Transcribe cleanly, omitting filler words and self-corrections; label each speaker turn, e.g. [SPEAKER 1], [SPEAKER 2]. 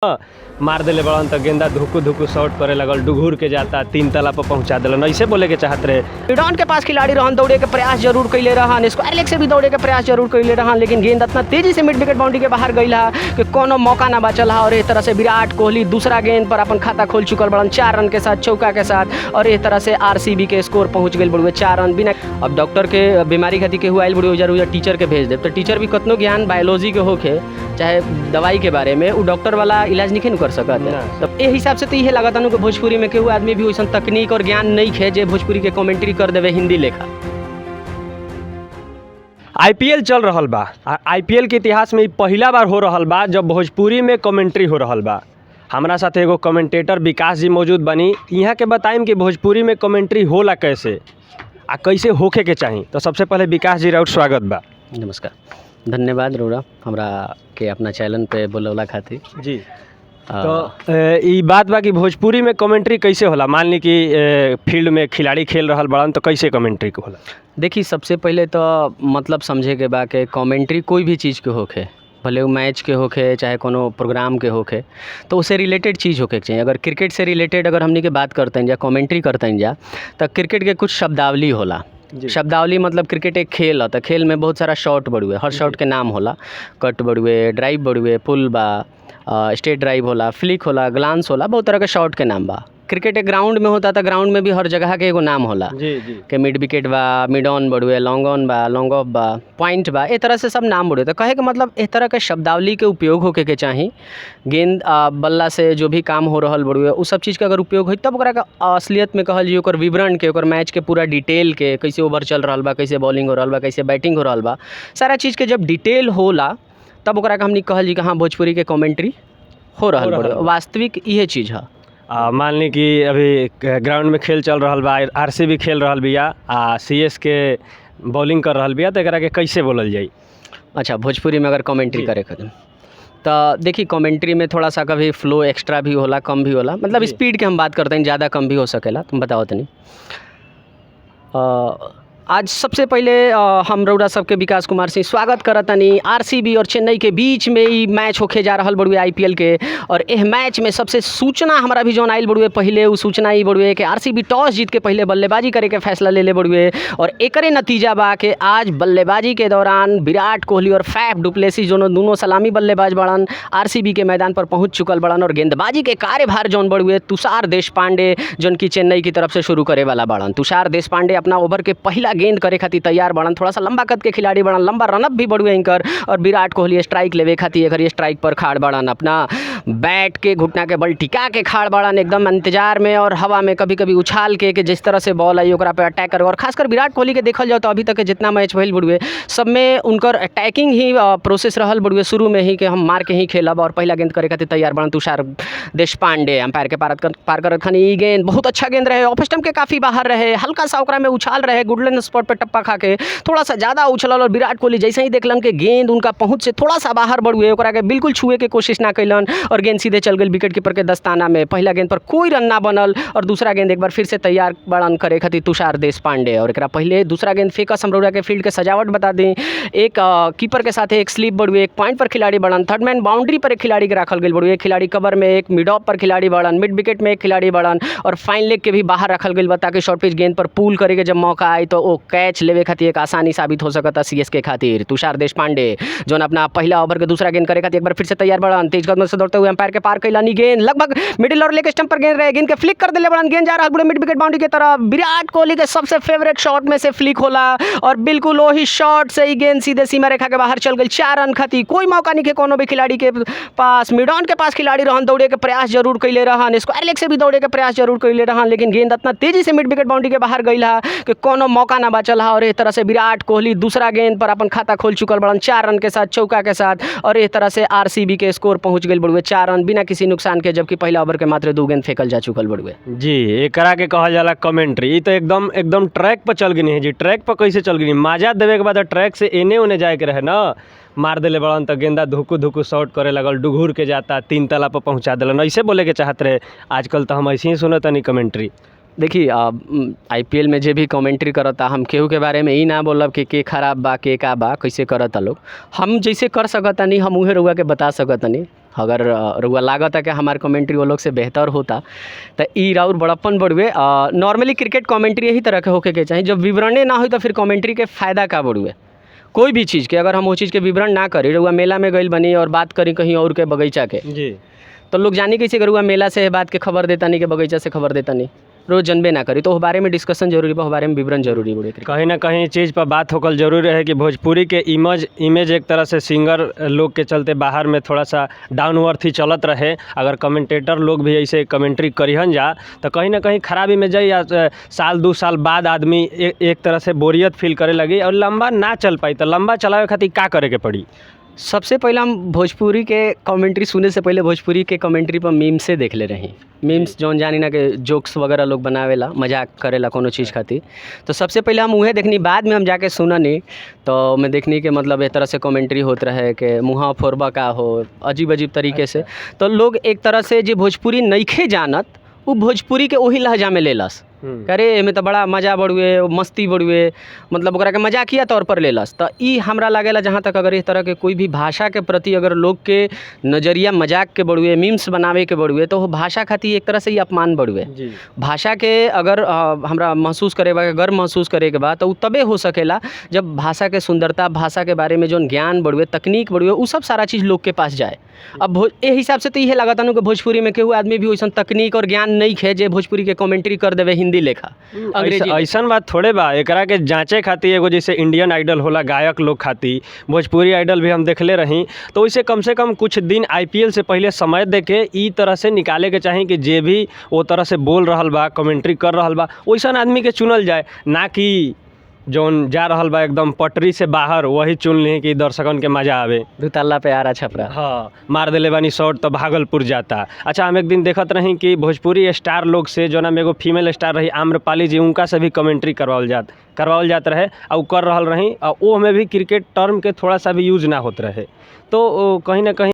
[SPEAKER 1] मार देले बड़न तो गेंदा धुकू धुकू शॉट करे लगल, डुघूर के जाता 3 तला पर पहुंचा दिलन। ऐसे बोले के चाहत रहे।
[SPEAKER 2] मिडॉन के पास खिलाड़ी रहन, दौड़े के प्रयास जरूर कैले रहन, स्क्वायर लेग से भी दौड़े के प्रयास जरूर कैले रहन, लेकिन गेंद इतना तेजी से मिड विकेट बाउंड्री के बाहर गई कि कोनो मौका ना बचल और इस तरह से विराट कोहली दूसरा गेंद पर अपन खाता खोल चुकल बड़न 4 रन के साथ, चौका के साथ, और इस तरह से आरसीबी के स्कोर पहुंच गई बड़ुए 4 रन बिना। अब डॉक्टर के बीमारी खातिर केहू आयल बड़ुए जरूर टीचर के भेज दे, तो टीचर भी कतनो ज्ञान बायोलॉजी के होके चाहे दवाई के बारे में वो डॉक्टर वाला इलाज नहीं कर सकत है। तो ए हिसाब से तो ये लागत कि भोजपुरी में केहू आदमी भी वैसा तकनीक और ज्ञान नहीं है जे भोजपुरी के कमेंट्री कर देवे हिंदी लेखा।
[SPEAKER 1] आईपीएल चल रहल बा। आईपीएल के इतिहास में पहला बार हो रहल बा जब भोजपुरी में कमेंट्री हो रहल बा। हमारा साथ एगो कमेंटेटर विकास जी मौजूद बनी। यहाँ के बताइम कि भोजपुरी में कमेंट्री होला कैसे आ कैसे होखे के चाहिए। तो सबसे पहले विकास जी राउत स्वागत बा।
[SPEAKER 2] नमस्कार, धन्यवाद रौरा हमरा के अपना चैनल पे बोलवला खातिर
[SPEAKER 1] जी। तो ये बात बा कि भोजपुरी में कमेंट्री कैसे होला। मान ली कि फील्ड में खिलाड़ी खेल रहल बड़न तो कैसे कमेंट्री होला।
[SPEAKER 2] देखिए, सबसे पहले तो मतलब समझे के बा कि कमेंट्री कोई भी चीज़ के होखे, भले वो मैच के होखे चाहे कोनो प्रोग्राम के होखे, तो उससे रिलेटेड चीज़ होके चाहिए। अगर क्रिकेट से रिलेटेड अगर हमनी के बात करते हैं या कमेंट्री करते हैं जा, तो क्रिकेट के कुछ शब्दावली होला। शब्दावली मतलब क्रिकेट एक खेल है, तो खेल में बहुत सारा शॉट बड़ुए, हर शॉट के नाम होला। कट बड़ुए, ड्राइव बड़ुए, पुल बा, स्टेट ड्राइव होला, फ्लिक होला, ग्लांस होला, बहुत तरह के शॉट के नाम बा। क्रिकेट एक ग्राउंड में होता था, ग्राउंड में भी हर जगह के एगो नाम होला कि मिड विकेट बा, मिड ऑन बड़ुए, लॉन्ग ऑन बा, लॉन्ग ऑफ बा, पॉइंट बा, इस तरह से सब नाम बड़ुए। तो कहे के मतलब इस तरह के शब्दावली के उपयोग होके के चाही। गेंद बल्ला से जो भी काम हो रहल बड़ुए उस सब चीज़ के अगर उपयोग हो तब ओकरा असलियत में कहल जी ओकर विवरण के, ओकर मैच के पूरा डिटेल के, कैसे ओवर चल रहा बा, कैसे बॉलिंग हो रहा बा, कैसे बैटिंग हो रहा बा, सारा चीज़ के जब डिटेल होला तब ओकरा के हमनी कहल जी कि हाँ भोजपुरी के कमेंट्री हो रहल बड़ुए। वास्तविक इहे चीज़ है।
[SPEAKER 1] मान ली कि अभी ग्राउंड में खेल चल रहा बा, आरसीबी खेल रहा बिया आ सीएस के बॉलिंग कर रहा बिया, तो एकरा के कैसे बोलल जाई।
[SPEAKER 2] अच्छा, भोजपुरी में अगर कमेंट्री करे खातिर तो देखिए, कमेंट्री में थोड़ा सा कभी फ्लो एक्स्ट्रा भी होला, कम भी होला। मतलब स्पीड के हम बात करते हैं, ज़्यादा कम भी हो सकेला। तुम बताओ तनी। आज सबसे पहले हम रौरा सबके विकास कुमार सिंह स्वागत करतनी। आरसीबी और चेन्नई के बीच में ही मैच होके जा रहल बड़ुए आईपीएल के, और यह मैच में सबसे सूचना हमारा भी जौन आइल बड़ुए पहले वो सूचना ही बड़ुए कि आरसीबी टॉस जीत के पहले बल्लेबाजी करे के फैसला ले ले बड़ुए, और एकरे नतीजा बा कि आज बल्लेबाजी के दौरान विराट कोहली और फैफ डुप्लेसी दोनों सलामी बल्लेबाज बड़न आरसीबी के मैदान पर पहुँच चुकल बड़न, और गेंदबाजी के कार्यभार जौन बड़ुए तुषार देशपांडे जौन की चेन्नई की तरफ से शुरू करे वाला बड़न। तुषार देशपांडे अपना ओवर के पहला गेंद करे खातिर तैयार बड़न। थोड़ा सा लंबा कद के खिलाड़ी बड़न, लंबा रनअप भी बड़ुए इनकर, और विराट कोहली स्ट्राइक लेवे खातिर एकर स्ट्राइक पर खाड़ बड़न, अपना बैट के घुटना के बल टिका के खाड़ बड़न, एकदम इंतजार में और हवा में कभी कभी उछाल के जिस तरह से बॉल आई ओकरा पे अटैक करे। और खासकर विराट कोहली के देखल जाओ तो अभी तक के जितना मैच भइल बड़ुए सब में उनकर अटैकिंग ही प्रोसेस रहल बड़ुए, शुरू में ही कि हम मार के ही खेलब, और पहला गेंद करे खातिर तैयार बड़न तुषार देशपांडे। अंपायर के पार करत खनी ई गेंद बहुत अच्छा गेंद रहे, ऑफ स्टंप के काफ़ी बाहर रहे, हल्का सा ओकरा में उछाल रहे, गुडलैंड स्पॉट पर टप्पा खा के थोड़ा सा ज़्यादा उछलल, और विराट कोहली जैसे ही देखलन कि गेंद उनका पहुंच से थोड़ा सा बाहर बड़ुए ओकरा के बिल्कुल छुए के कोशिश ना कैलन, और गेंद सीधे चल गई विकेट कीपर के दस्ताना में। पहला गेंद पर कोई रन ना बनल, और दूसरा गेंद एक बार फिर से तैयार बड़न करे खातिर तुषार देशपांडे। और एकरा पहले दूसरा गेंद फेंकस हमरोरा के फील्ड के सजावट बता दें, एक कीपर के साथ एक स्लिप बड़ुए, एक पॉइंट पर खिलाड़ी बड़न, थर्ड मैन बाउंड्री पर एक खिलाड़ी के रखल गई बड़ुए, एक खिलाड़ी कवर में, एक मिड ऑफ पर खिलाड़ी बड़न, मिड विकेट में एक खिलाड़ी बड़न, और फाइन लेग के भी बाहर रखल गई बता के शॉर्ट पिच गेंद पर पुल करे के जब मौका आई तो वो कैच लेवे खातिर एक आसानी साबित हो सकता सीएस के खातिर। तुषार देशपांडे जो अपना पहला ओवर के दूसरा गेंद करे खातिर एक बार फिर से तैयार बड़न, तेज कदम से दौड़ते हुए अंपायर के पार कैलानी गेंद लगभग मिडिल और लेग स्टंप पर गेंद रहे, गेंद के फ्लिक कर दिले बड़न, गेंद जा रहा है मिड विकेट बाउंड्री की तरफ। विराट कोहली के सबसे फेवरेट शॉट में से फ्लिक होला, और बिल्कुल वही शॉट से ही गेंद सीधे सीमा रेखा के बाहर चल गई। 4 रन खातिर कोई मौका नहीं के कोनो भी खिलाड़ी के पास। मिडॉन के पास खिलाड़ी रहन, दौड़े के प्रयास जरूर कैले रहन, स्क्वायर लेग से भी दौड़े के प्रयास जरूर कैले रहन, लेकिन गेंद इतना तेजी से मिड विकेट बाउंड्री के बाहर गई कि कोनो मौका ना बचल, और इस तरह से विराट कोहली दूसरा गेंद पर अपन खाता खोल चुकल बड़न 4 रन के साथ, चौका के साथ, और इस तरह से आरसीबी के स्कोर पहुंच गई बड़ुए 4 रन बिना किसी नुकसान के, जबकि पहला ओवर के मात्र 2 गेंद फेंकल जा चुकल बड़ुए।
[SPEAKER 1] जी, एकरा के कहल जाला कमेंट्री। ई तो एकदम ट्रैक पर चल गई है जी। ट्रैक पर कैसे चल गई, मजा देवे के बाद ट्रैक से एने ओने जाए के रहे ना, मार देले बड़न तो गेंदा धुकू धुकू शॉट करे लगल, डुघूर के जाता 3 तला पर पहुंचा दिलन। ऐसे बोले के चाहत रहे। आजकल तो हम ऐसे ही सुनत नहीं कमेंट्री।
[SPEAKER 2] देखिए आईपीएल में जे भी कमेंट्री करता हम केहू के बारे में ई ना बोलब कि के खराब बा के का बा कैसे करता लोग। हम जैसे कर सकतनी हम उहे रउआ के बता सकतनी। अगर रउआ लागत है कि हमार कमेंट्री वो लोग से बेहतर होता तो ई राउर बड़प्पन बड़ुए। नॉर्मली क्रिकेट कमेंट्री यही तरह के होके के चाहिए। जब विवरणे ना हो तो फिर कमेंट्री के फ़ायदा का बड़ुए। कोई भी चीज़ के अगर हम वो चीज़ के विवरण ना करी, रउआ मेला में गइल बनी और बात करी कहीं और के बगीचा के,
[SPEAKER 1] जी
[SPEAKER 2] तो लोग जानी कैसे कि रउआ मेला से बात के खबर देता नहीं, के बगीचा से खबर देता नहीं, रोज जनबे ना करी। तो उस बारे में डिस्कशन जरूरी बा, उस बारे में विवरण जरूरी बड़े।
[SPEAKER 1] कहीं ना कहीं चीज़ पर बात होकर जरूर है कि भोजपुरी के इमेज एक तरह से सिंगर लोग के चलते बाहर में थोड़ा सा डाउनवर्थ ही चलत रहे। अगर कमेंटेटर लोग भी ऐसे कमेंट्री करिहन जा तो कहीं ना कहीं खराब इमेज या साल 2 साल बाद आदमी एक तरह से बोरियत फील करे लगी और लंबा ना चल पाई। तो लंबा चलावे खातिर का करे के पड़ी?
[SPEAKER 2] सबसे पहले हम भोजपुरी के कमेंट्री सुने से पहले भोजपुरी के कमेंट्री पर मीम्स से देख ले रही। मीम्स जौन जानी ना कि जोक्स वगैरह लोग बनावेला, मजाक करेला कोनो चीज़ खातिर। तो सबसे पहले हम उहे देखनी, बाद में हम जाके सुननी तो मैं देखनी कि मतलब एक तरह से कमेंट्री होत रहे कि मुँह फोड़बा का हो, अजीब अजीब तरीके से। तो लोग एक तरह से जो भोजपुरी नइखे जानत वो भोजपुरी के वही लहजा में लेलस। करे एमे तो बड़ा मजा बड़ुए, मस्ती बड़ुए, मतलब ओकरा के मजाकिया तौर पर लेलस। तो ई हमरा लागेला जहाँ तक अगर इस तरह के कोई भी भाषा के प्रति अगर लोग के नज़रिया मजाक के बड़ुए, मीम्स बनावे के बड़ुए, तो वो भाषा खातिर एक तरह से ही अपमान बड़ुए। भाषा के अगर हमरा महसूस करे बा, गर्व महसूस करे के बाद तो तबे हो सकेला जब भाषा के सुंदरता, भाषा के बारे में जो ज्ञान बड़ुए, तकनीक बड़ुए, वो सब सारा चीज़ लोग के पास जाए। अब ए हिसाब से तो यह लागत कि भोजपुरी में केहू आदमी भी वैसा तकनीक और ज्ञान नहीं है जे भोजपुरी के कमेंट्री कर देवे हिंदी लेखा अंग्रेजी।
[SPEAKER 1] ऐसा बात थोड़े बा। एकरा के जांचे खातिर एगो जैसे इंडियन आइडल होला गायक लोग खातिर, भोजपुरी आइडल भी हम देखले रही। तो वैसे कम से कम कुछ दिन आईपीएल से पहले समय दे के ई तरह से निकाले के चाही कि जे भी वो तरह से बोल रहल बा, कमेंट्री कर रहल बा, वैसा आदमी के चुनल जाए, ना कि जौन जा रहल बा एकदम पटरी से बाहर वही चुन ली कि दर्शकन के मजा आवे।
[SPEAKER 2] दुतल्ला पे आरा छपरा,
[SPEAKER 1] हाँ, मार देले बानी शॉट तो भागलपुर जाता। अच्छा, हम एक दिन देखत रही कि भोजपुरी स्टार लोग से जो ना एगो फीमेल स्टार रही आम्रपाली जी, उनका से भी कमेंट्री करवावल जात रहे और कर रहल रही। और वो हमें भी क्रिकेट टर्म के थोड़ा सा भी यूज ना होत रहे। तो कहीं ना कहीं